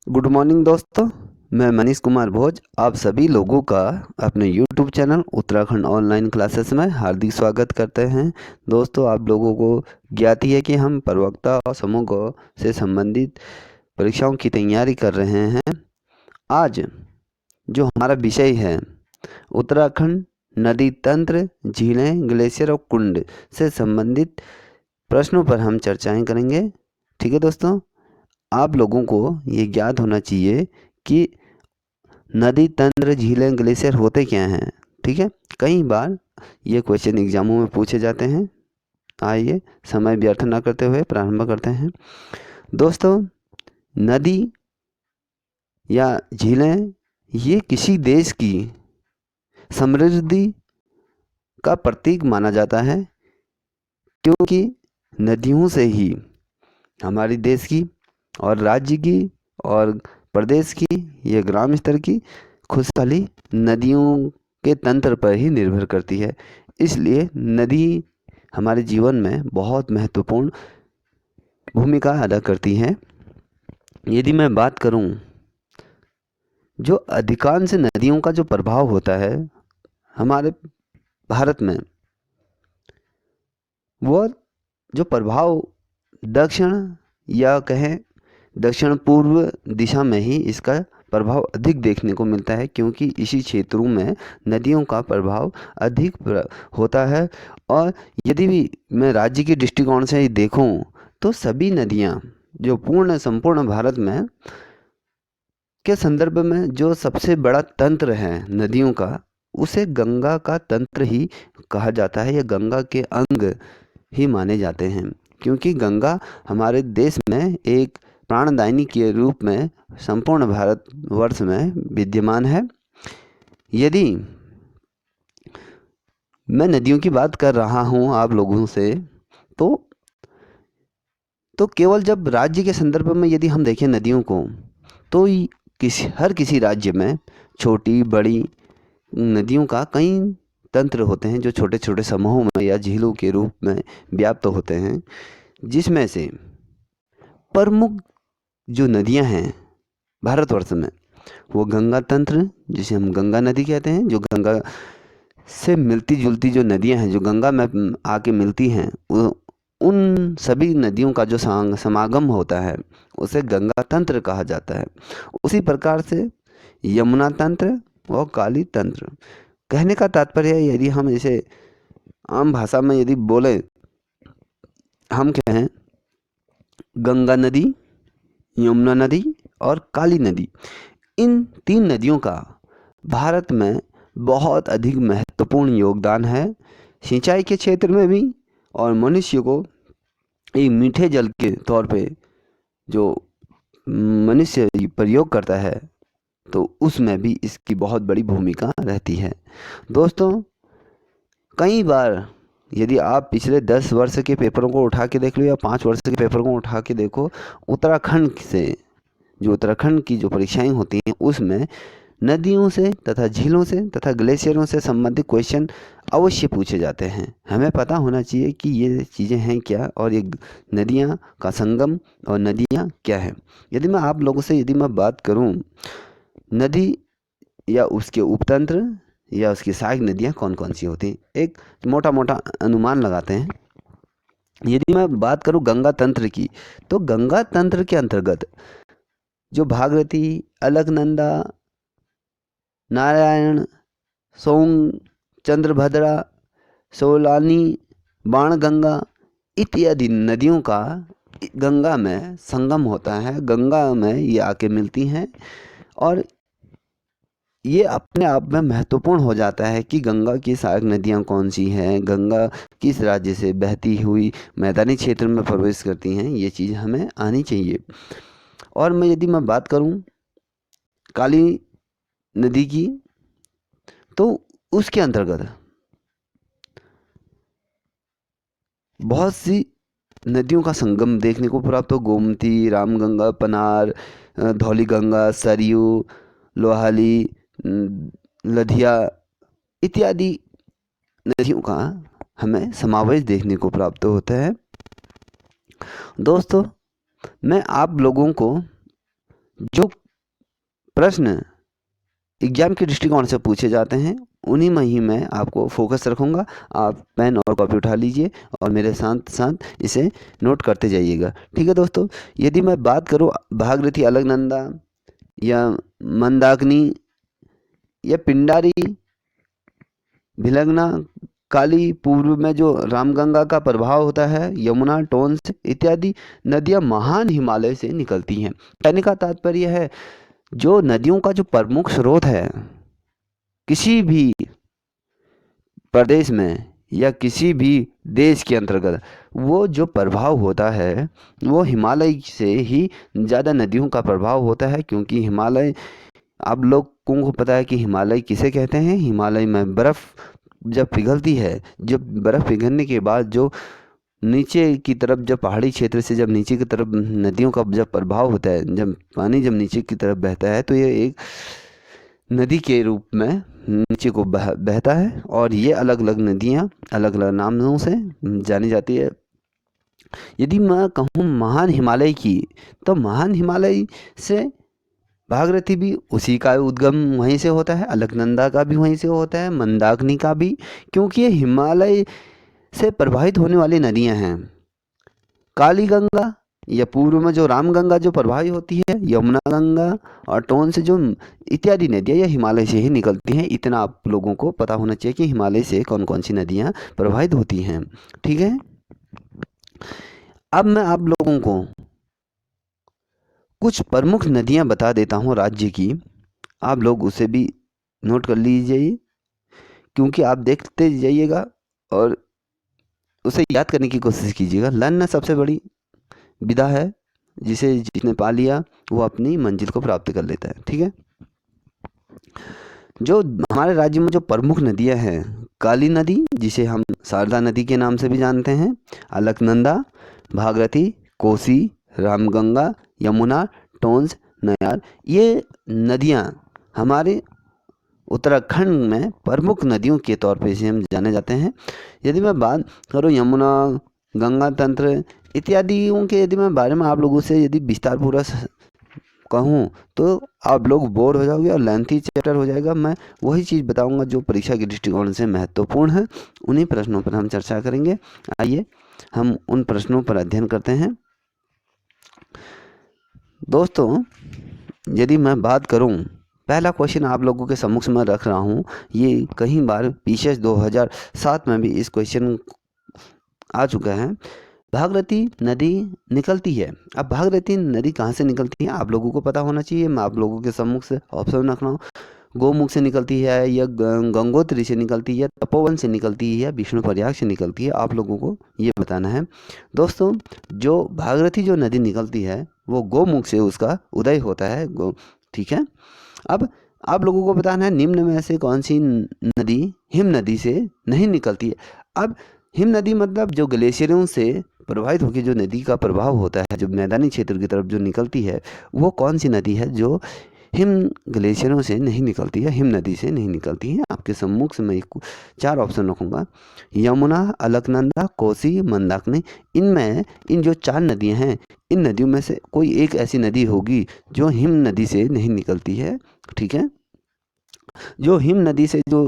Good morning दोस्तों। मैं मनीष कुमार भोज आप सभी लोगों का अपने YouTube channel Uttarakhand online classes में हार्दिक स्वागत करते हैं। दोस्तों, आप लोगों को ज्ञात ही है कि हम प्रवक्ता और समूह से संबंधित परीक्षाओं की तैयारी कर रहे हैं। आज जो हमारा विषय है उत्तराखंड नदी तंत्र, झीलें, ग्लेशियर और कुंड से संबंधित प्रश्नों पर हम चर्चाएं करेंगे। ठीक है दोस्तों, आप लोगों को ये ज्ञात होना चाहिए कि नदी तंत्र, झीलें, ग्लेशियर होते क्या हैं। ठीक है, कई बार ये क्वेश्चन एग्जामों में पूछे जाते हैं। आइए समय व्यर्थ ना करते हुए प्रारंभ करते हैं। दोस्तों, नदी या झीलें ये किसी देश की समृद्धि का प्रतीक माना जाता है, क्योंकि नदियों से ही हमारी देश की और राज्य की और प्रदेश की, ये ग्राम स्तर की खुशहाली नदियों के तंत्र पर ही निर्भर करती है। इसलिए नदी हमारे जीवन में बहुत महत्वपूर्ण भूमिका अदा करती हैं। यदि मैं बात करूं, जो अधिकांश नदियों का जो प्रभाव होता है हमारे भारत में, वो जो प्रभाव दक्षिण या कहें दक्षिण पूर्व दिशा में ही इसका प्रभाव अधिक देखने को मिलता है, क्योंकि इसी क्षेत्रों में नदियों का प्रभाव अधिक होता है। और यदि भी मैं राज्य के दृष्टिकोण से देखूं तो सभी नदियां जो संपूर्ण भारत में के संदर्भ में जो सबसे बड़ा तंत्र है नदियों का, उसे गंगा का तंत्र ही कहा जाता है या गंगा के अंग ही माने जाते हैं, क्योंकि गंगा हमारे देश में एक प्राणदायिनी के रूप में संपूर्ण भारतवर्ष में विद्यमान है। यदि मैं नदियों की बात कर रहा हूँ आप लोगों से, तो केवल जब राज्य के संदर्भ में यदि हम देखें नदियों को, तो हर किसी राज्य में छोटी बड़ी नदियों का कई तंत्र होते हैं, जो छोटे छोटे समूहों में या झीलों के रूप में व्याप्त होते हैं, जिसमें से प्रमुख जो नदियां हैं भारतवर्ष में, वो गंगा तंत्र, जिसे हम गंगा नदी कहते हैं, जो गंगा से मिलती जुलती जो नदियां हैं, जो गंगा में आके मिलती हैं, उन सभी नदियों का जो समागम होता है उसे गंगा तंत्र कहा जाता है। उसी प्रकार से यमुना तंत्र और काली तंत्र। कहने का तात्पर्य है, यदि हम इसे आम भाषा में यदि बोले, हम कहें गंगा नदी, यमुना नदी और काली नदी, इन तीन नदियों का भारत में बहुत अधिक महत्वपूर्ण योगदान है, सिंचाई के क्षेत्र में भी और मनुष्य को एक मीठे जल के तौर पे जो मनुष्य प्रयोग करता है, तो उसमें भी इसकी बहुत बड़ी भूमिका रहती है। दोस्तों, कई बार यदि आप पिछले 10 वर्ष के पेपरों को उठा के देख लो या 5 वर्ष के पेपरों को उठा के देखो, उत्तराखंड की जो परीक्षाएं होती हैं उसमें नदियों से तथा झीलों से तथा ग्लेशियरों से संबंधित क्वेश्चन अवश्य पूछे जाते हैं। हमें पता होना चाहिए कि ये चीज़ें हैं क्या, और ये नदियाँ का संगम और नदियाँ क्या हैं। यदि मैं आप लोगों से यदि मैं बात करूं, नदी या उसके उपतंत्र या उसकी सहायक नदियाँ कौन कौन सी होती हैं, एक मोटा मोटा अनुमान लगाते हैं। यदि मैं बात करूं गंगा तंत्र की, तो गंगा तंत्र के अंतर्गत जो भागीरथी, अलकनंदा, नारायण, सोंग, चंद्रभद्रा, सोलानी, बाणगंगा इत्यादि नदियों का गंगा में संगम होता है। गंगा में ये आके मिलती हैं, और ये अपने आप में महत्वपूर्ण हो जाता है कि गंगा की सहायक नदियाँ कौन सी हैं, गंगा किस राज्य से बहती हुई मैदानी क्षेत्र में प्रवेश करती हैं, ये चीज़ हमें आनी चाहिए। और यदि मैं बात करूं काली नदी की, तो उसके अंतर्गत बहुत सी नदियों का संगम देखने को प्राप्त हो। गोमती, रामगंगा, पनार, धौलीगंगा, सरयू, लोहाली, लधिया इत्यादि नदियों का हमें समावेश देखने को प्राप्त होता है। दोस्तों, मैं आप लोगों को जो प्रश्न एग्जाम के दृष्टिकोण से पूछे जाते हैं उन्हीं में ही मैं आपको फोकस रखूँगा। आप पेन और कॉपी उठा लीजिए और मेरे साथ साथ इसे नोट करते जाइएगा। ठीक है दोस्तों, यदि मैं बात करूँ भागीरथी, अलकनंदा या मंदाकिनी या पिंडारी, भिलंगना, काली, पूर्व में जो रामगंगा का प्रभाव होता है, यमुना, टोंस इत्यादि नदियाँ महान हिमालय से निकलती हैं। कहने का तात्पर्य है जो नदियों का जो प्रमुख स्रोत है किसी भी प्रदेश में या किसी भी देश के अंतर्गत, वो जो प्रभाव होता है वो हिमालय से ही ज़्यादा नदियों का प्रभाव होता है। क्योंकि हिमालय, आप लोगों को पता है कि हिमालय किसे कहते हैं। हिमालय में बर्फ़ जब पिघलती है, जब बर्फ़ पिघलने के बाद जो नीचे की तरफ, जब पहाड़ी क्षेत्र से जब नीचे की तरफ नदियों का जब प्रभाव होता है, जब पानी जब नीचे की तरफ बहता है तो ये एक नदी के रूप में नीचे को बहता है। और ये अलग अलग नदियाँ अलग अलग नामों से जानी जाती है। यदि मैं कहूँ महान हिमालय की, तो महान हिमालय से भागीरथी भी उसी का उद्गम वहीं से होता है, अलकनंदा का भी वहीं से होता है, मंदाकिनी का भी, क्योंकि ये हिमालय से प्रवाहित होने वाली नदियाँ हैं। काली गंगा या पूर्व में जो रामगंगा जो प्रवाहित होती है, यमुना गंगा और टोन से जो इत्यादि नदियाँ ये हिमालय से ही निकलती हैं। इतना आप लोगों को पता होना चाहिए कि हिमालय से कौन कौन सी नदियाँ प्रवाहित होती हैं। ठीक है, अब मैं आप लोगों को कुछ प्रमुख नदियाँ बता देता हूँ राज्य की, आप लोग उसे भी नोट कर लीजिए, क्योंकि आप देखते जाइएगा और उसे याद करने की कोशिश कीजिएगा। लर्न सबसे बड़ी विधा है, जिसे जिसने पा लिया वो अपनी मंजिल को प्राप्त कर लेता है। ठीक है, जो हमारे राज्य में जो प्रमुख नदियां हैं, काली नदी जिसे हम शारदा नदी के नाम से भी जानते हैं, अलकनंदा, भागीरथी, कोसी, रामगंगा, यमुना, टोंस, नयार, ये नदियां हमारे उत्तराखंड में प्रमुख नदियों के तौर पे इसे हम जाने जाते हैं। यदि मैं बात करूँ यमुना, गंगा तंत्र इत्यादियों के, यदि मैं बारे में आप लोगों से यदि विस्तार पूर्वक कहूँ तो आप लोग बोर हो जाओगे और लेंथी चैप्टर हो जाएगा। मैं वही चीज़ बताऊंगा जो परीक्षा के दृष्टिकोण से महत्वपूर्ण है, उन्हीं प्रश्नों पर हम चर्चा करेंगे। आइए हम उन प्रश्नों पर अध्ययन करते हैं। दोस्तों, यदि मैं बात करूं, पहला क्वेश्चन आप लोगों के समक्ष में रख रहा हूं, ये कई बार पीसीएस 2007 में भी इस क्वेश्चन आ चुका है। भागीरथी नदी निकलती है, अब भागीरथी नदी कहाँ से निकलती है आप लोगों को पता होना चाहिए। मैं आप लोगों के सम्मुख से ऑप्शन रख रहा हूँ, गोमुख से निकलती है या गंगोत्री से निकलती है, तपोवन से निकलती है या विष्णु प्रयाग से निकलती है, आप लोगों को ये बताना है। दोस्तों, जो भागीरथी जो नदी निकलती है वो गोमुख से उसका उदय होता है। ठीक है, अब आप लोगों को बताना है निम्न में से कौन सी नदी हिम नदी से नहीं निकलती है। अब हिम नदी मतलब जो ग्लेशियरों से प्रभावित होकर जो नदी का प्रभाव होता है, जो मैदानी क्षेत्र की तरफ जो निकलती है, वो कौन सी नदी है जो हिम ग्लेशियरों से नहीं निकलती है, हिम नदी से नहीं निकलती है। आपके सम्मुख से मैं 4 ऑप्शन रखूँगा, यमुना, अलकनंदा, कोसी, मंदाकिनी। इनमें इन जो 4 नदियाँ हैं, इन नदियों में से कोई एक ऐसी नदी होगी जो हिम नदी से नहीं निकलती है। ठीक है, जो हिम नदी से जो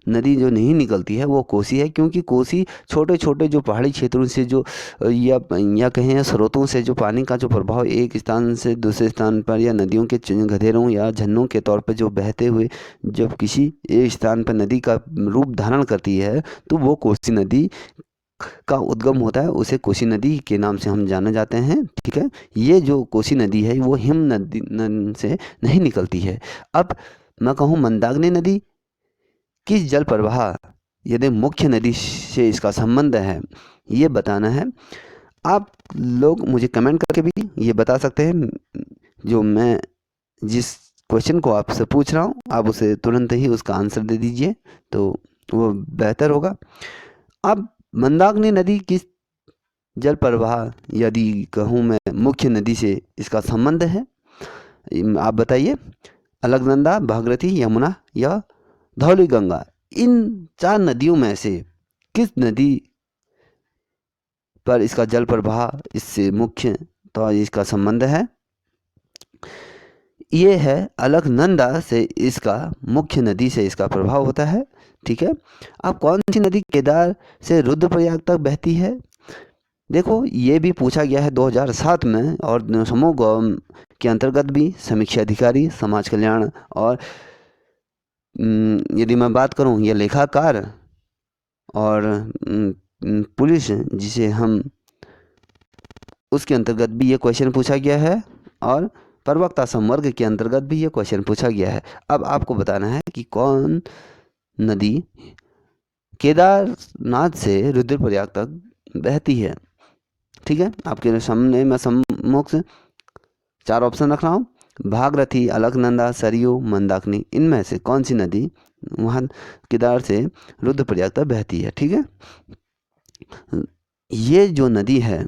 नदी जो नहीं निकलती है वो कोसी है, क्योंकि कोसी छोटे छोटे जो पहाड़ी क्षेत्रों से जो या कहें स्रोतों से जो पानी का जो प्रभाव एक स्थान से दूसरे स्थान पर या नदियों के गधेरों या झरनों के तौर पर जो बहते हुए जब किसी एक स्थान पर नदी का रूप धारण करती है तो वो कोसी नदी का उद्गम होता है, उसे कोसी नदी के नाम से हम जाने जाते हैं। ठीक है, ये जो कोसी नदी है वो हिम नदी से नहीं निकलती है। अब मैं कहूँ मंदाकिनी नदी किस जल प्रवाह यदि मुख्य नदी से इसका संबंध है, ये बताना है। आप लोग मुझे कमेंट करके भी ये बता सकते हैं। जो मैं जिस क्वेश्चन को आपसे पूछ रहा हूँ आप उसे तुरंत ही उसका आंसर दे दीजिए तो वो बेहतर होगा। अब मंदाकिनी नदी किस जल प्रवाह यदि कहूँ मैं मुख्य नदी से इसका संबंध है, आप बताइए। अलकनंदा, भागीरथी, यमुना या धौली गंगा, इन 4 नदियों में से किस नदी पर इसका जल प्रवाह इससे मुख्य तो इसका संबंध है। ये है अलकनंदा से इसका मुख्य नदी से इसका प्रभाव होता है। ठीक है। अब कौन सी नदी केदार से रुद्रप्रयाग तक बहती है? देखो ये भी पूछा गया है 2007 में, और समूह गौ के अंतर्गत भी समीक्षा अधिकारी, समाज कल्याण और यदि मैं बात करूं ये लेखाकार और पुलिस जिसे हम, उसके अंतर्गत भी ये क्वेश्चन पूछा गया है, और प्रवक्ता संवर्ग के अंतर्गत भी ये क्वेश्चन पूछा गया है। अब आपको बताना है कि कौन नदी केदारनाथ से रुद्रप्रयाग तक बहती है। ठीक है, आपके सामने मैं सम्मुख से 4 ऑप्शन रख रहा हूँ। भागीरथी, अलकनंदा, सरयू, मंदाकिनी, इनमें से कौन सी नदी वहाँ केदार से रुद्रप्रयाग तक बहती है? ठीक है, ये जो नदी है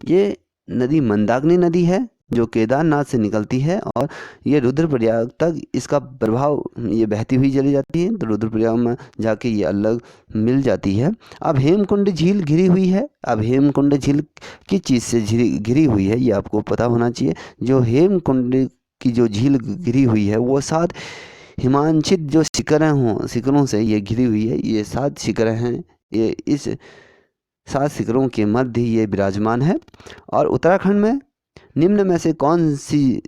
ये नदी मंदाकिनी नदी है जो केदारनाथ से निकलती है, और ये रुद्रप्रयाग तक इसका प्रभाव, ये बहती हुई चली जाती है तो रुद्रप्रयाग में जाके ये अलग मिल जाती है। अब हेमकुंड झील घिरी हुई है। अब हेमकुंड झील किस चीज़ से घिरी हुई है ये आपको पता होना चाहिए। जो हेमकुंड की जो झील घिरी हुई है वो 7 हिमांचित जो शिखरों से ये घिरी हुई है। ये 7 शिखरें हैं, ये इस 7 शिखरों के मध्य ये विराजमान है। और उत्तराखंड में निम्न में से कौन सी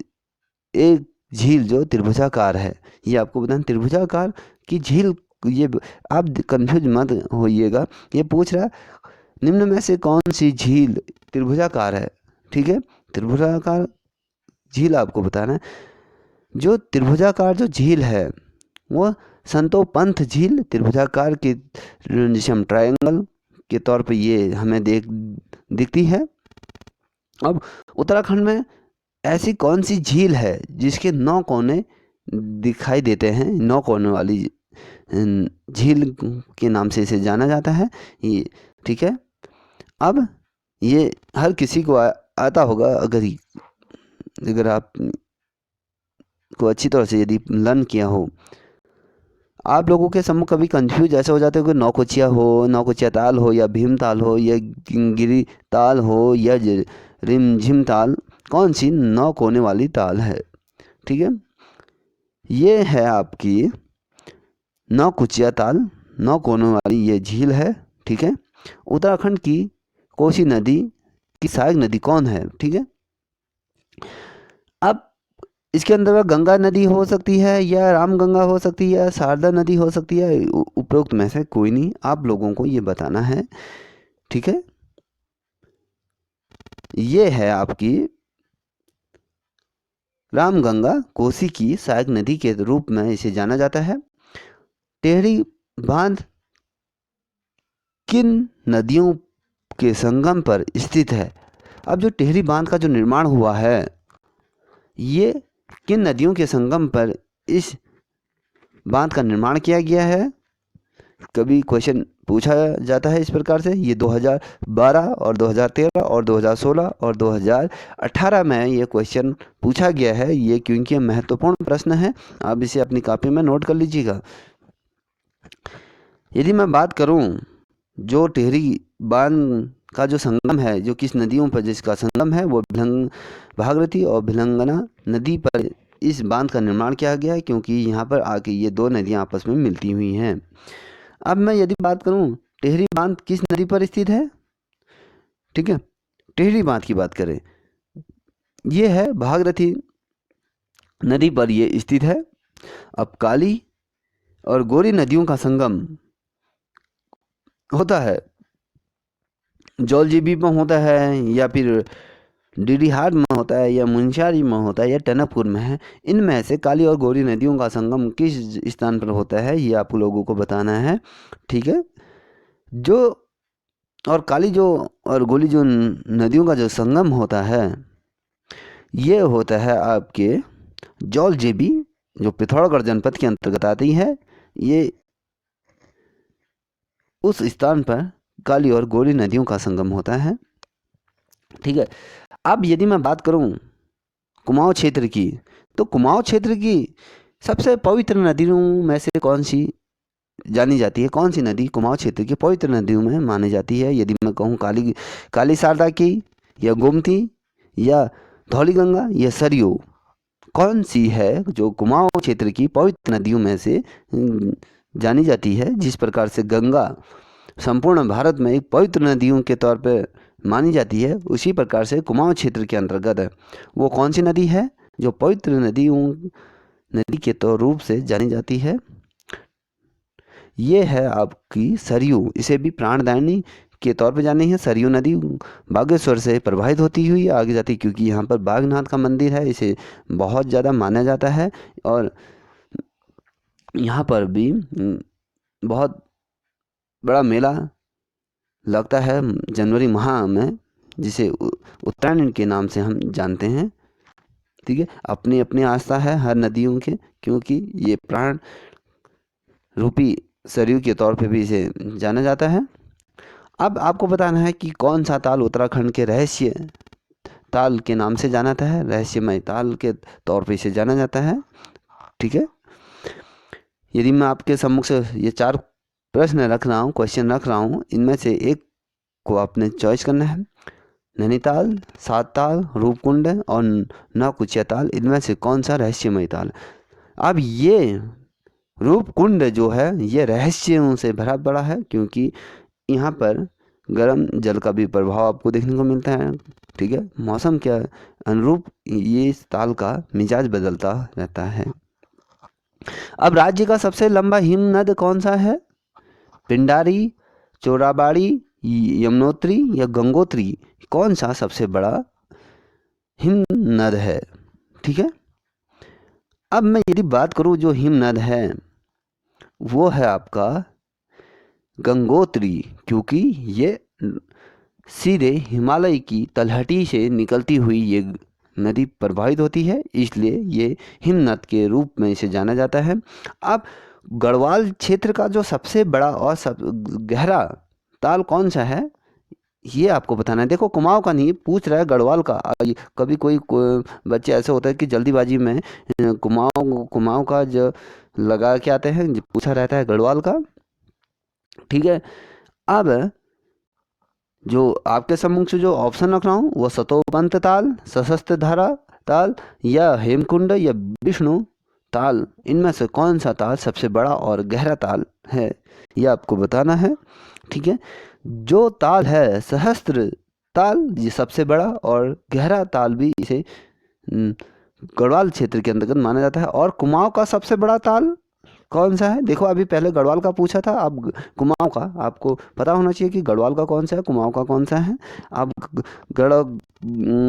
एक झील जो त्रिभुजाकार है? ये आपको बताना। त्रिभुजाकार की झील, ये आप कंफ्यूज मत होइएगा, ये पूछ रहा है निम्न में से कौन सी झील त्रिभुजाकार है। ठीक है, त्रिभुजाकार झील आपको बताना है। जो त्रिभुजाकार जो झील है वो संतोपंथ झील त्रिभुजाकार की, जिसे हम ट्रायंगल के तौर पे ये हमें दिखती है। अब उत्तराखंड में ऐसी कौन सी झील है जिसके 9 कोने दिखाई देते हैं? 9 कोने वाली झील के नाम से इसे जाना जाता है ये। ठीक है, अब ये हर किसी को आता होगा, अगर आप को अच्छी तरह से यदि लर्न किया हो। आप लोगों के सम्मुख कभी कंफ्यूज ऐसे हो जाते हो कि नौकुचिया हो, नौकुचिया ताल हो, या भीम ताल हो, या गिरी ताल हो, या रिमझिम ताल, कौन सी 9 कोने वाली ताल है? ठीक है, ये है आपकी नौकुचिया ताल, 9 कोनों वाली ये झील है। ठीक है, उत्तराखंड की कोसी नदी की सहायक नदी कौन है? ठीक है, अब इसके अंदर गंगा नदी हो सकती है, या रामगंगा हो सकती है, या शारदा नदी हो सकती है। उपरोक्त में से कोई नहीं, आप लोगों को ये बताना है। ठीक है, ये है आपकी रामगंगा, कोसी की सहायक नदी के रूप में इसे जाना जाता है। टेहरी बांध किन नदियों के संगम पर स्थित है? अब जो टेहरी बांध का जो निर्माण हुआ है ये किन नदियों के संगम पर इस बांध का निर्माण किया गया है? कभी क्वेश्चन पूछा जाता है इस प्रकार से। ये 2012 और 2013 और 2016 और 2018 में ये क्वेश्चन पूछा गया है। ये क्योंकि महत्वपूर्ण प्रश्न है, आप इसे अपनी कॉपी में नोट कर लीजिएगा। यदि मैं बात करूं जो टेहरी बांध का जो संगम है, जो किस नदियों पर जिसका संगम है, वो भागीरथी और भिलंगना नदी पर इस बांध का निर्माण किया गया है, क्योंकि यहाँ पर आके ये 2 नदियाँ आपस में मिलती हुई हैं। अब मैं यदि बात करूँ टेहरी बांध किस नदी पर स्थित है? ठीक है, टेहरी बांध की बात करें, ये है भागीरथी नदी पर ये स्थित है। अब काली और गोरी नदियों का संगम होता है जौलजीबी में होता है, या फिर डीडीहाट में होता है, या मुंशियारी में होता है, या टनकपुर में है। इनमें से काली और गोरी नदियों का संगम किस स्थान पर होता है ये आप लोगों को बताना है। ठीक है, जो और काली जो और गोली जो नदियों का जो संगम होता है ये होता है आपके जौलजीबी, जो पिथौरागढ़ जनपद के अंतर्गत आती है। ये उस स्थान पर काली और गोरी नदियों का संगम होता है। ठीक है, अब यदि मैं बात करूं कुमाऊं क्षेत्र की, तो कुमाऊं क्षेत्र की सबसे पवित्र नदियों में से कौन सी जानी जाती है? कौन सी नदी कुमाऊं क्षेत्र की पवित्र नदियों में मानी जाती है? यदि मैं कहूँ काली शारदा की, या गोमती, या धौली गंगा, या सरयू, कौन सी है जो कुमाऊं क्षेत्र की पवित्र नदियों में से जानी जाती है। जिस प्रकार से गंगा संपूर्ण भारत में एक पवित्र नदियों के तौर पर मानी जाती है, उसी प्रकार से कुमाऊं क्षेत्र के अंतर्गत है वो कौन सी नदी है जो पवित्र नदी के तौर रूप से जानी जाती है। ये है आपकी सरयू। इसे भी प्राणदायिनी के तौर पर जानी है। सरयू नदी बागेश्वर से प्रवाहित होती हुई आगे जाती, क्योंकि यहाँ पर बागनाथ का मंदिर है, इसे बहुत ज़्यादा माना जाता है। और यहाँ पर भी बहुत बड़ा मेला लगता है जनवरी माह में, जिसे उत्तरायण के नाम से हम जानते हैं। ठीक है, अपनी अपनी आस्था है हर नदियों के, क्योंकि ये प्राण रूपी सरयू के तौर पे भी इसे जाना जाता है। अब आपको बताना है कि कौन सा ताल उत्तराखंड के रहस्य ताल के नाम से जाना जाता है, रहस्यमय ताल के तौर पे इसे जाना जाता है। ठीक है, यदि मैं आपके सम्मुख से ये 4 प्रश्न रख रहा हूँ, क्वेश्चन रख रहा हूँ, इनमें से एक को आपने चॉइस करना है। नैनीताल, सात ताल, रूपकुंड और नौकुचिया ताल, इनमें से कौन सा रहस्यमय ताल। अब ये रूपकुंड जो है ये रहस्यों से भरा पड़ा है, क्योंकि यहाँ पर गर्म जल का भी प्रभाव आपको देखने को मिलता है। ठीक है, मौसम के अनुरूप ये इस ताल का मिजाज बदलता रहता है। अब राज्य का सबसे लंबा हिमनद कौन सा है। पिंडारी, चोराबाड़ी, यमुनोत्री या गंगोत्री, कौन सा सबसे बड़ा हिमनद है। ठीक है, अब मैं यदि बात करूं जो हिमनद है वो है आपका गंगोत्री, क्योंकि ये सीधे हिमालय की तलहटी से निकलती हुई ये नदी प्रवाहित होती है, इसलिए ये हिमनद के रूप में इसे जाना जाता है। अब गढ़वाल क्षेत्र का जो सबसे बड़ा और गहरा ताल कौन सा है ये आपको बताना है। देखो कुमाऊं का नहीं पूछ रहा है, गढ़वाल का। कभी कोई बच्चे ऐसे होता है कि जल्दीबाजी में कुमाऊं का जो लगा के आते हैं, पूछा रहता है गढ़वाल का। ठीक है, अब जो आपके सम्मुख से जो ऑप्शन रख रहा हूँ वो सतोपंत ताल, सशस्त्र धारा ताल या हेमकुंड या विष्णु ताल, इनमें से कौन सा ताल सबसे बड़ा और गहरा ताल है ये आपको बताना है। ठीक है, जो ताल है सहस्त्र ताल ये सबसे बड़ा और गहरा ताल भी इसे गढ़वाल क्षेत्र के अंतर्गत माना जाता है। और कुमाऊं का सबसे बड़ा ताल कौन सा है। देखो अभी पहले गढ़वाल का पूछा था, अब कुमाऊं का आपको पता होना चाहिए कि गढ़वाल का कौन सा है, कुमाऊं का कौन सा है। अब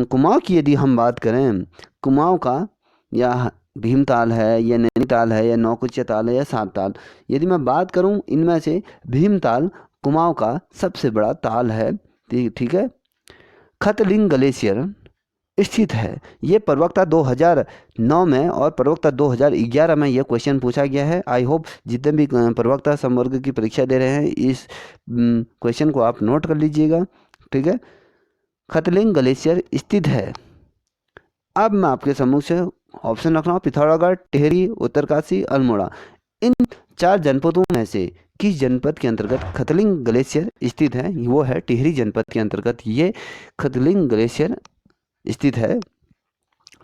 कुमाऊं की यदि हम बात करें, कुमाऊं का या भीमताल है या नैनीताल है या नौकुचिया ताल है या सात ताल, यदि मैं बात करूं इनमें से भीमताल कुमाऊं का सबसे बड़ा ताल है। ठीक है, खतलिंग ग्लेशियर स्थित है। ये प्रवक्ता 2009 में और प्रवक्ता 2011 में यह क्वेश्चन पूछा गया है। आई होप जितने भी प्रवक्ता संवर्ग की परीक्षा दे रहे हैं इस क्वेश्चन को आप नोट कर लीजिएगा। ठीक है, खतलिंग ग्लेशियर स्थित है। अब मैं आपके सम्मुख से ऑप्शन रख रहा हूँ पिथौरागढ़, टिहरी, उत्तरकाशी, अल्मोड़ा। इन 4 जनपदों में से किस जनपद के अंतर्गत खतलिंग ग्लेशियर स्थित है। वो है टिहरी जनपद के अंतर्गत ये खतलिंग ग्लेशियर स्थित है।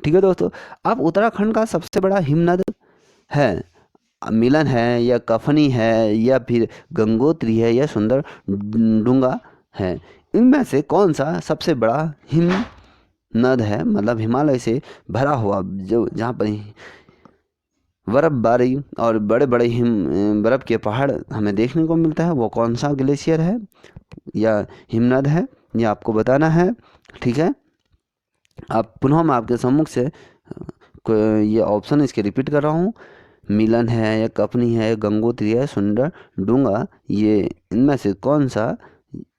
ठीक है दोस्तों, अब उत्तराखंड का सबसे बड़ा हिमनद है, मिलन है या कफनी है या फिर गंगोत्री है या सुंदर डूंगा है। इनमें से कौन सा सबसे बड़ा हिमनद है, मतलब हिमालय से भरा हुआ जो जहाँ पर बर्फबारी और बड़े बड़े बर्फ़ के पहाड़ हमें देखने को मिलता है, वो कौन सा ग्लेशियर है या हिमनद है ये आपको बताना है। ठीक है, अब पुनः मैं आपके सम्मुख से ये ऑप्शन इसके रिपीट कर रहा हूँ। मिलन है या कफनी है, गंगोत्री है, सुंदर डूंगा, ये इनमें से कौन सा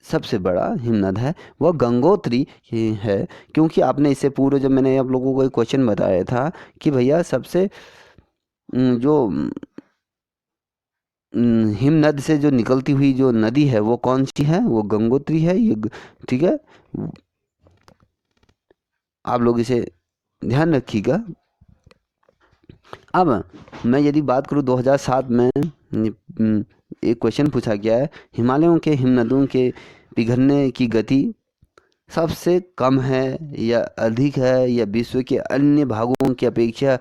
सबसे बड़ा हिमनद है। वह गंगोत्री है, क्योंकि आपने इससे पूर्व जब मैंने आप लोगों को एक क्वेश्चन बताया था कि भैया सबसे जो हिमनद से जो निकलती हुई जो नदी है वो कौन सी है, वो गंगोत्री है। ये ठीक है, आप लोग इसे ध्यान रखिएगा। अब मैं यदि बात करूं 2007 में एक क्वेश्चन पूछा गया है, हिमालयों के हिमनदों के पिघलने की गति सबसे कम है या अधिक है, या विश्व के अन्य भागों की अपेक्षा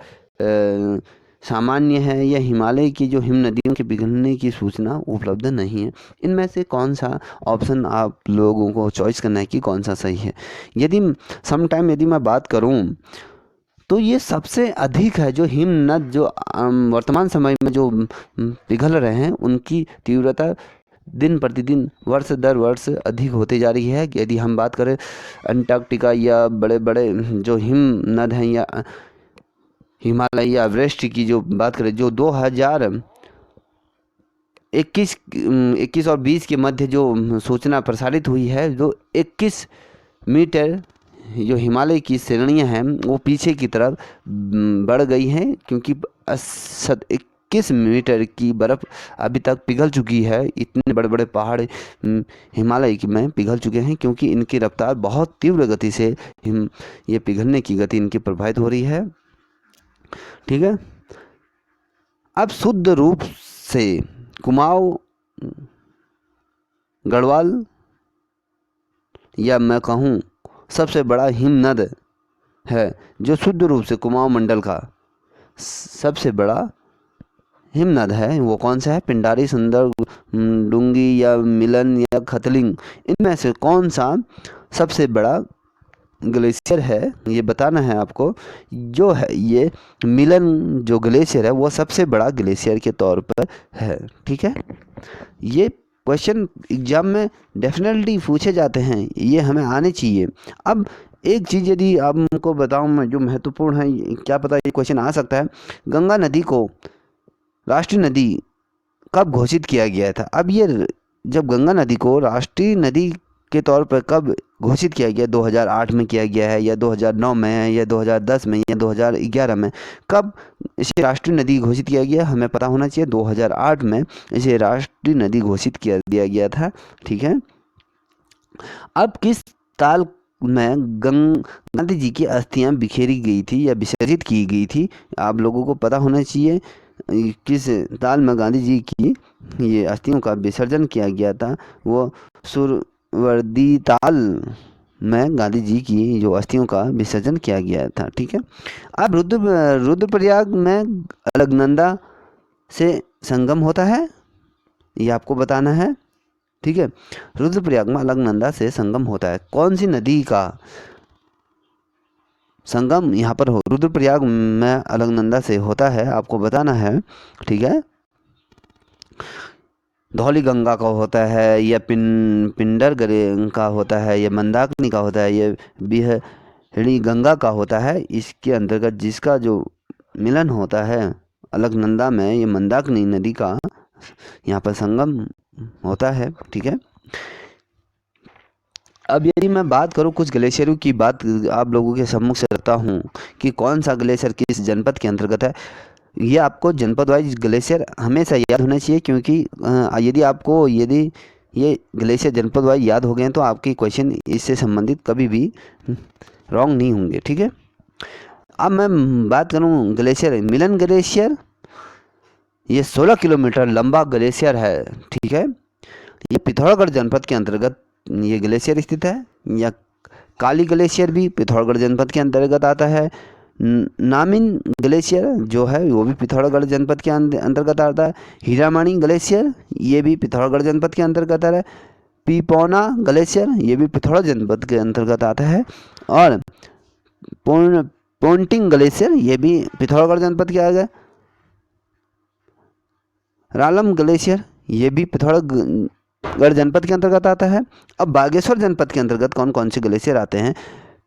सामान्य है, या हिमालय की जो हिम नदियों के पिघलने की सूचना उपलब्ध नहीं है। इनमें से कौन सा ऑप्शन आप लोगों को चॉइस करना है कि कौन सा सही है। यदि यदि मैं बात करूं तो ये सबसे अधिक है। जो हिम नद जो वर्तमान समय में जो पिघल रहे हैं उनकी तीव्रता दिन प्रतिदिन वर्ष दर वर्ष अधिक होती जा रही है। यदि हम बात करें अंटार्कटिका या बड़े बड़े जो हिम नद हैं, या हिमालय या एवरेस्ट की जो बात करें, जो 2021 और 20 के मध्य जो सूचना प्रसारित हुई है, जो 21 मीटर जो हिमालय की श्रेणियाँ हैं वो पीछे की तरफ बढ़ गई हैं, क्योंकि 21 मीटर की बर्फ़ अभी तक पिघल चुकी है। इतने बड़े बड़े पहाड़ हिमालय में पिघल चुके हैं, क्योंकि इनकी रफ्तार बहुत तीव्र गति से ये पिघलने की गति इनकी प्रभावित हो रही है। ठीक है। अब शुद्ध रूप से कुमाऊं, गढ़वाल, या मैं कहूँ सबसे बड़ा हिमनद है, जो शुद्ध रूप से कुमाऊं मंडल का सबसे बड़ा हिमनद है, वो कौन सा है? पिंडारी, सुंदर, डुंगी या मिलन या खतलिंग, इनमें से कौन सा सबसे बड़ा ग्लेशियर है, ये बताना है आपको। जो है ये मिलन जो ग्लेशियर है वो सबसे बड़ा ग्लेशियर के तौर पर है। ठीक है। ये क्वेश्चन एग्जाम में डेफिनेटली पूछे जाते हैं, ये हमें आने चाहिए। अब एक चीज़ यदि आपको बताऊं मैं जो महत्वपूर्ण है, क्या पता ये क्वेश्चन आ सकता है, गंगा नदी को राष्ट्रीय नदी कब घोषित किया गया था? अब ये जब गंगा नदी को राष्ट्रीय नदी के तौर पर कब घोषित किया गया, 2008 में किया गया है, या 2009 में है, या 2010 में, या 2011 में, कब इसे राष्ट्रीय नदी घोषित किया गया? हमें पता होना चाहिए। 2008 में इसे राष्ट्रीय नदी घोषित किया दिया गया था। ठीक है। अब किस ताल में गांधी जी की अस्थियां बिखेरी गई थी या विसर्जित की गई थी? आप लोगों को पता होना चाहिए किस ताल में गांधी जी की ये अस्थियों का विसर्जन किया गया था। वो सुरवर्दी ताल में गांधी जी की जो अस्थियों का विसर्जन किया गया था। ठीक है। अब रुद्रप्रयाग में अलकनंदा से संगम होता है, ये आपको बताना है। ठीक है। रुद्रप्रयाग में अलकनंदा से संगम होता है। कौन सी नदी का संगम यहाँ पर हो रुद्रप्रयाग में अलकनंदा से होता है, आपको बताना है। ठीक है। धौली गंगा का होता है, या पिंडर का होता है, या मंदाकिनी का होता है, या बिहड़ी गंगा का होता है। इसके अंतर्गत जिसका जो मिलन होता है अलकनंदा में, ये मंदाकिनी नदी का यहाँ पर संगम होता है। ठीक है। अब यदि मैं बात करूँ कुछ ग्लेशियरों की बात आप लोगों के सम्मुख से रखता हूँ कि कौन सा ग्लेशियर किस जनपद के अंतर्गत है। ये आपको जनपद वाइज ग्लेशियर हमेशा याद होना चाहिए, क्योंकि यदि ये ग्लेशियर जनपद वाइज याद हो गए हैं तो आपके क्वेश्चन इससे संबंधित कभी भी रॉन्ग नहीं होंगे। ठीक है। अब मैं बात करूँ ग्लेशियर मिलन ग्लेशियर, ये 16 किलोमीटर लंबा ग्लेशियर है। ठीक है। ये पिथौरागढ़ जनपद के अंतर्गत ये ग्लेशियर स्थित है। या काली ग्लेशियर भी पिथौरागढ़ जनपद के अंतर्गत आता है। नामिन ग्लेशियर जो है वो भी पिथौरागढ़ जनपद के अंतर्गत आता है। हीरामाणी ग्लेशियर ये भी पिथौरागढ़ जनपद के अंतर्गत आता है। पीपौना ग्लेशियर ये भी पिथौरागढ़ जनपद के अंतर्गत आता है। और पोंटिंग ग्लेशियर ये भी पिथौरागढ़ जनपद के आ गए। रालम ग्लेशियर ये भी पिथौरागढ़ जनपद के अंतर्गत आता है। अब बागेश्वर जनपद के अंतर्गत कौन कौन से ग्लेशियर आते हैं?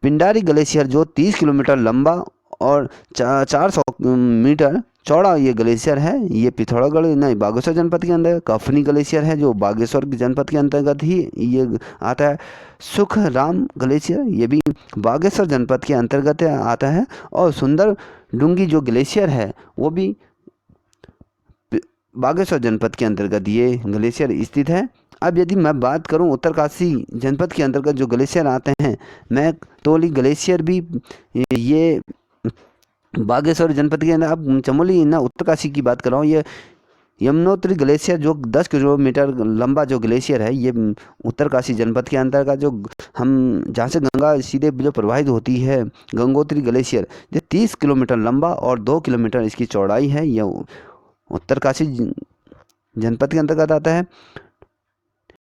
पिंडारी ग्लेशियर जो 30 किलोमीटर लंबा और 400 मीटर चौड़ा ये ग्लेशियर है, ये पिथौरागढ़ नहीं बागेश्वर जनपद के अंदर। कफनी ग्लेशियर है जो बागेश्वर जनपद के अंतर्गत ही ये आता है। सुखराम ग्लेशियर ये भी बागेश्वर जनपद के अंतर्गत आता है। और सुंदर डुंगी जो ग्लेशियर है वो भी बागेश्वर जनपद के अंतर्गत ये ग्लेशियर स्थित है। अब यदि मैं बात करूं उत्तरकाशी जनपद के अंतर्गत जो ग्लेशियर आते हैं, मैकतोली ग्लेशियर भी ये बागेश्वर जनपद के अंदर। अब चमोली ना उत्तरकाशी की बात कर रहा हूँ, यमुनोत्री ग्लेशियर जो 10 किलोमीटर लंबा जो ग्लेशियर है, ये उत्तरकाशी जनपद के अंतर्गत जो हम जहाँ से गंगा सीधे जो प्रवाहित होती है, गंगोत्री ग्लेशियर, ये 30 किलोमीटर लंबा और 2 किलोमीटर इसकी चौड़ाई है। यह उत्तरकाशी जनपद के अंतर्गत आता है।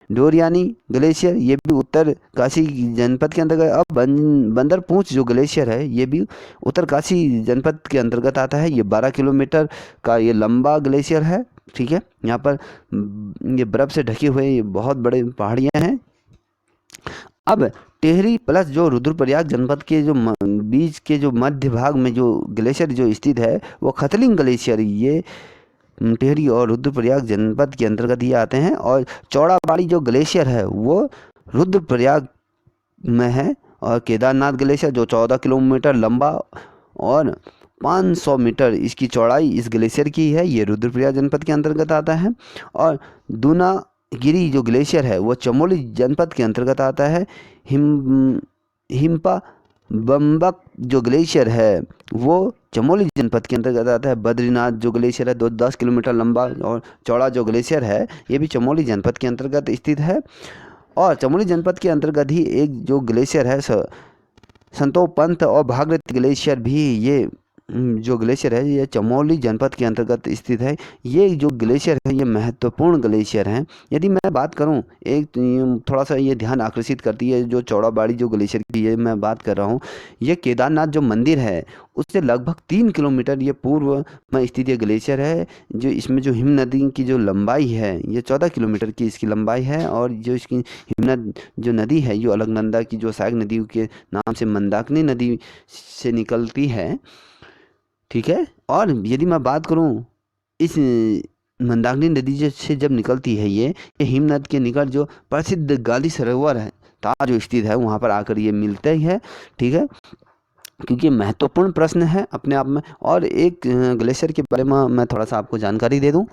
डोरियानी ग्लेशियर, ये भी उत्तरकाशी जनपद के अंतर्गत। अब बंदरपूंछ जो ग्लेशियर है, ये भी उत्तरकाशी जनपद के अंतर्गत आता है। ये 12 किलोमीटर का ये लंबा ग्लेशियर है। ठीक है, यहाँ पर ये बर्फ़ से ढके हुए ये बहुत बड़े पहाड़ियाँ हैं। अब टिहरी प्लस जो रुद्रप्रयाग जनपद के जो बीच के जो मध्य भाग में जो ग्लेशियर जो स्थित है, वो खतलिंग ग्लेशियर, ये टिहरी और रुद्रप्रयाग जनपद के अंतर्गत ये आते हैं। और चौड़ाबाड़ी जो ग्लेशियर है वो रुद्रप्रयाग में है। और केदारनाथ ग्लेशियर जो 14 किलोमीटर लंबा और 500 मीटर इसकी चौड़ाई इस ग्लेशियर की है, ये रुद्रप्रयाग जनपद के अंतर्गत आता है। और दूनागिरी जो ग्लेशियर है वो चमोली जनपद के अंतर्गत आता है। हिम्पा बम्बक जो ग्लेशियर है वो चमोली जनपद के अंतर्गत आता है। बद्रीनाथ जो ग्लेशियर है 10 किलोमीटर लंबा और चौड़ा जो ग्लेशियर है, ये भी चमोली जनपद के अंतर्गत स्थित है। और चमोली जनपद के अंतर्गत ही एक जो ग्लेशियर है संतोष पंत और भागीरथी ग्लेशियर भी, ये जो ग्लेशियर है ये चमोली जनपद के अंतर्गत स्थित है। ये जो ग्लेशियर है ये महत्वपूर्ण ग्लेशियर हैं। यदि मैं बात करूं, एक थोड़ा सा ये ध्यान आकर्षित करती है जो चौड़ाबाड़ी जो ग्लेशियर की ये मैं बात कर रहा हूं, ये केदारनाथ जो मंदिर है उससे लगभग 3 किलोमीटर ये पूर्व में स्थित ये ग्लेशियर है। जो इसमें जो हिम नदी की जो लंबाई है ये 14 किलोमीटर की इसकी लंबाई है। और जो इसकी हिमनद जो नदी है ये अलकनंदा की जो सहायक नदी के नाम से मंदाकिनी नदी से निकलती है। ठीक है, और यदि मैं बात करूं इस मंदाकिनी नदी से जब निकलती है ये हिमनद के निकट जो प्रसिद्ध गांधी सरोवर है तार जो स्थित है वहाँ पर आकर ये मिलते ही है। ठीक है, क्योंकि महत्वपूर्ण प्रश्न है अपने आप में। और एक ग्लेशियर के बारे में मैं थोड़ा सा आपको जानकारी दे दूं,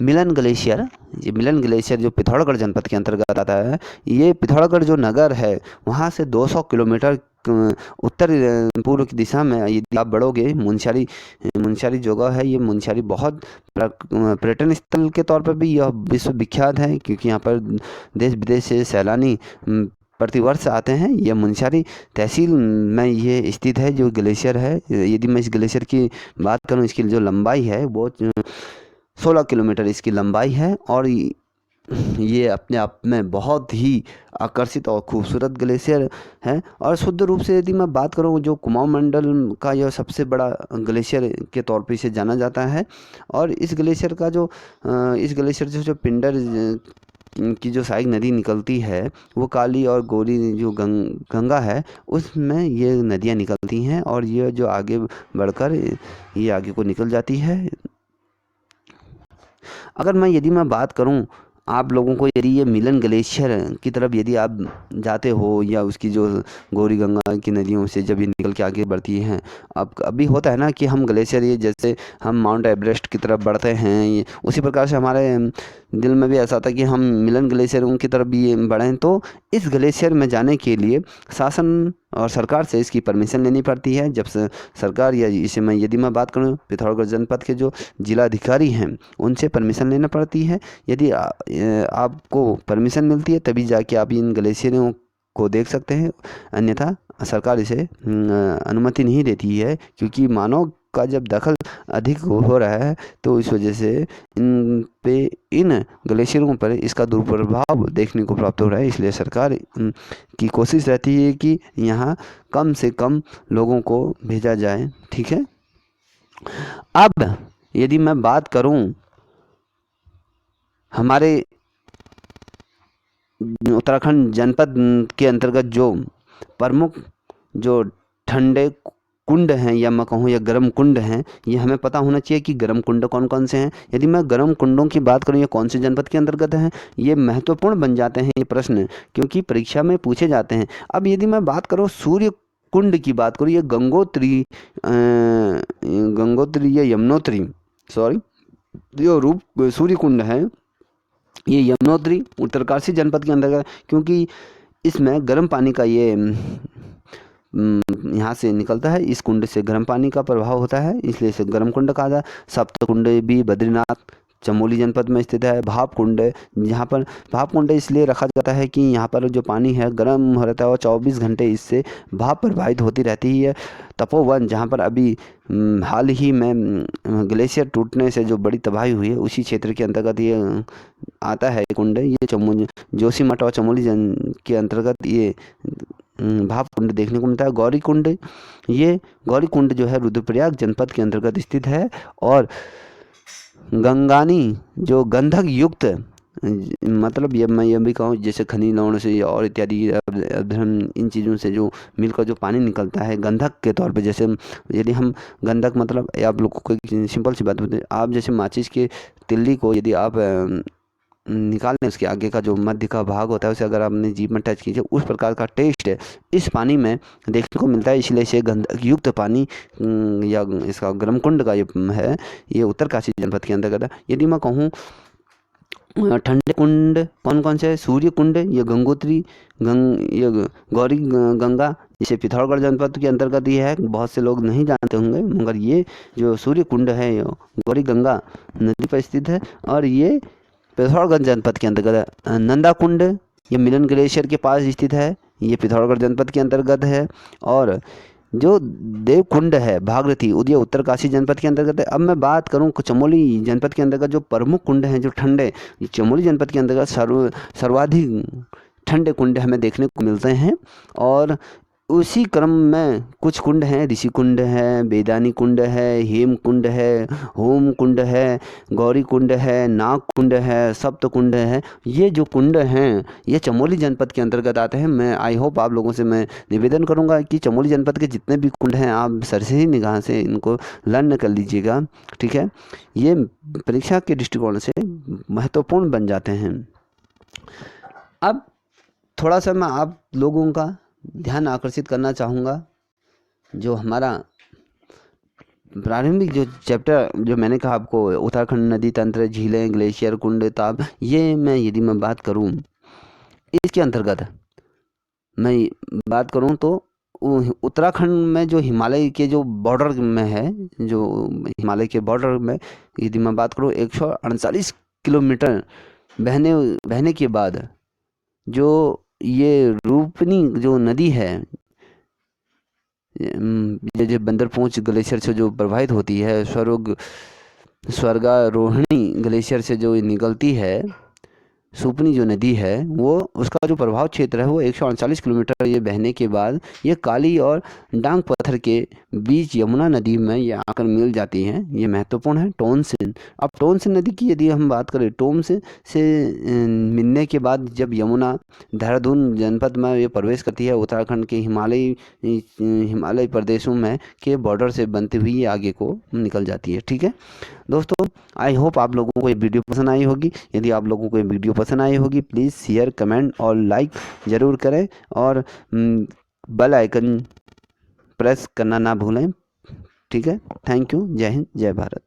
मिलन ग्लेशियर। ये मिलन ग्लेशियर जो पिथौरागढ़ जनपद के अंतर्गत आता है, ये पिथौरागढ़ जो नगर है वहाँ से 200 किलोमीटर उत्तर पूर्व की दिशा में यदि आप बढ़ोगे, मुनस्यारी जगह है। ये मुनस्यारी बहुत पर्यटन स्थल के तौर पर भी यह विश्व विख्यात है, क्योंकि यहाँ पर देश विदेश से सैलानी प्रतिवर्ष आते हैं। यह मुनस्यारी तहसील में ये स्थित है जो ग्लेशियर है। यदि मैं इस ग्लेशियर की बात करूं, इसकी जो लंबाई है वो 16 किलोमीटर इसकी लंबाई है। और ये अपने आप में बहुत ही आकर्षित और खूबसूरत ग्लेशियर है। और शुद्ध रूप से यदि मैं बात करूं, जो कुमाऊं मंडल का यह सबसे बड़ा ग्लेशियर के तौर पे इसे जाना जाता है। और इस ग्लेशियर का जो इस ग्लेशियर से जो पिंडर की जो सहायक नदी निकलती है वो काली और गौरी जो गंगा है उसमें ये नदियाँ निकलती हैं। और ये जो आगे बढ़कर ये आगे को निकल जाती है। अगर यदि मैं बात करूं आप लोगों को, यदि ये मिलन ग्लेशियर की तरफ यदि आप जाते हो या उसकी जो गौरी गंगा की नदियों से जब ये निकल के आगे बढ़ती हैं, अब अभी होता है ना कि हम ग्लेशियर ये जैसे हम माउंट एवरेस्ट की तरफ बढ़ते हैं, उसी प्रकार से हमारे दिल में भी ऐसा था कि हम मिलन ग्लेशियर की तरफ भी बढ़ें। तो इस ग्लेशियर में जाने के लिए शासन और सरकार से इसकी परमिशन लेनी पड़ती है। जब से सरकार या इसे मैं यदि मैं बात करूँ पिथौरागढ़ जनपद के जो जिलाधिकारी हैं उनसे परमिशन लेना पड़ती है। यदि आपको परमिशन मिलती है तभी जाके आप इन ग्लेशियरों को देख सकते हैं, अन्यथा सरकार इसे अनुमति नहीं देती है। क्योंकि मानव का जब दखल अधिक हो रहा है तो इस वजह से इन ग्लेशियरों पर इसका दुष्प्रभाव देखने को प्राप्त हो रहा है। इसलिए सरकार की कोशिश रहती है कि यहाँ कम से कम लोगों को भेजा जाए। ठीक है, अब यदि मैं बात करूं हमारे उत्तराखंड जनपद के अंतर्गत जो प्रमुख जो ठंडे कुंड हैं या मैं कहूँ या गर्म कुंड हैं, ये हमें पता होना चाहिए कि गर्म कुंड कौन कौन से हैं। यदि मैं गर्म कुंडों की बात करूँ ये कौन से जनपद के अंतर्गत हैं, ये महत्वपूर्ण बन जाते हैं ये प्रश्न, क्योंकि परीक्षा में पूछे जाते हैं। अब यदि मैं बात करूँ सूर्य कुंड की बात करूँ, ये गंगोत्री या यमुनोत्री जो रूप सूर्य कुंड है ये यमुनोत्री उत्तरकाशी जनपद के अंतर्गत, क्योंकि इसमें गर्म पानी का ये यहाँ से निकलता है। इस कुंड से गर्म पानी का प्रभाव होता है, इसलिए इसे गर्म कुंड कहा जाता है। सप्त कुंड भी बद्रीनाथ चमोली जनपद में स्थित है। भाप कुंड, यहाँ पर भाप कुंड इसलिए रखा जाता है कि यहाँ पर जो पानी है गर्म हो रहता है और 24 घंटे इससे भाप प्रवाहित होती रहती है। तपोवन, जहाँ पर अभी हाल ही में ग्लेशियर टूटने से जो बड़ी तबाही हुई है, उसी क्षेत्र के अंतर्गत ये आता है कुंड। ये जोशीमठ और चमोली के अंतर्गत ये भाप कुंड देखने को मिलता है। गौरी कुंड, ये गौरी कुंड जो है रुद्रप्रयाग जनपद के अंतर्गत स्थित है। और गंगानी, जो गंधक युक्त, मतलब ये मैं ये भी कहूँ जैसे खनिज लवण से और इत्यादि इन चीज़ों से जो मिलकर जो पानी निकलता है गंधक के तौर पे, जैसे यदि हम गंधक मतलब आप लोगों को एक सिंपल सी बात बताएं, आप जैसे माचिस के तिल्ली को यदि आप निकाल लें, उसके आगे का जो मध्य का भाग होता है उसे अगर आपने जीभ में टच कीजिए, उस प्रकार का टेस्ट है इस पानी में देखने को मिलता है। इसलिए इसे गंधक युक्त पानी या इसका गर्म कुंड का ये है, ये उत्तरकाशी जनपद के अंतर्गत है। यदि मैं कहूँ ठंडे कुंड कौन कौन से है, सूर्य कुंड, ये गंगोत्री ये गौरी गंगा, जिसे पिथौरागढ़ जनपद के अंतर्गत ये है। बहुत से लोग नहीं जानते होंगे, मगर ये जो सूर्य कुंड है ये गौरी गंगा नदी पर स्थित है और ये पिथौरागढ़ जनपद के अंतर्गत है। नंदा कुंड, ये मिलन ग्लेशियर के पास स्थित है, ये पिथौरागढ़ जनपद के अंतर्गत है। और जो देव कुंड है भागीरथी, ये उत्तरकाशी जनपद के अंतर्गत है। अब मैं बात करूं चमोली जनपद के अंतर्गत जो प्रमुख कुंड हैं जो ठंडे, चमोली जनपद के अंतर्गत सर्वाधिक ठंडे कुंड हमें देखने को मिलते हैं। और उसी क्रम में कुछ कुंड हैं, ऋषि कुंड है, बेदानी कुंड है, हेम कुंड है, होम कुंड है, गौरी कुंड है, नाग कुंड है, सप्त कुंड है। ये जो कुंड हैं ये चमोली जनपद के अंतर्गत आते हैं। मैं आई होप आप लोगों से मैं निवेदन करूंगा कि चमोली जनपद के जितने भी कुंड हैं आप सरसरी निगाह से इनको लर्न कर लीजिएगा, ठीक है। ये परीक्षा के दृष्टिकोण से महत्वपूर्ण बन जाते हैं। अब थोड़ा सा मैं आप लोगों का ध्यान आकर्षित करना चाहूँगा, जो हमारा प्रारंभिक जो चैप्टर जो मैंने कहा आपको, उत्तराखंड नदी तंत्र, झीलें, ग्लेशियर, कुंड, ताप, ये यदि मैं बात करूँ इसके अंतर्गत मैं बात करूँ तो उत्तराखंड में जो हिमालय के जो बॉर्डर में है, जो हिमालय के बॉर्डर में यदि मैं बात करूँ 148 किलोमीटर बहने के बाद जो ये रूपनी जो नदी है, ये जो बंदरपूंछ ग्लेशियर से जो प्रवाहित होती है, स्वर्गारोहिणी ग्लेशियर से जो निकलती है, सुपनी जो नदी है वो उसका जो प्रभाव क्षेत्र है वो 148 किलोमीटर ये बहने के बाद ये काली और डांग पत्थर के बीच यमुना नदी में ये आकर मिल जाती हैं। ये महत्वपूर्ण है। टोनसिन, अब टोनसिन नदी की यदि हम बात करें, टोनसिन से मिलने के बाद जब यमुना देहरादून जनपद में ये प्रवेश करती है, उत्तराखंड के हिमालय प्रदेशों में के बॉर्डर से बनती हुई ये आगे को निकल जाती है, ठीक है दोस्तों। आई होप आप लोगों को ये वीडियो पसंद आई होगी। यदि आप लोगों को ये वीडियो पसंद आई होगी प्लीज़ शेयर, कमेंट और लाइक ज़रूर करें और बेल आइकन प्रेस करना ना भूलें, ठीक है। Thank you. जय हिंद, जय भारत।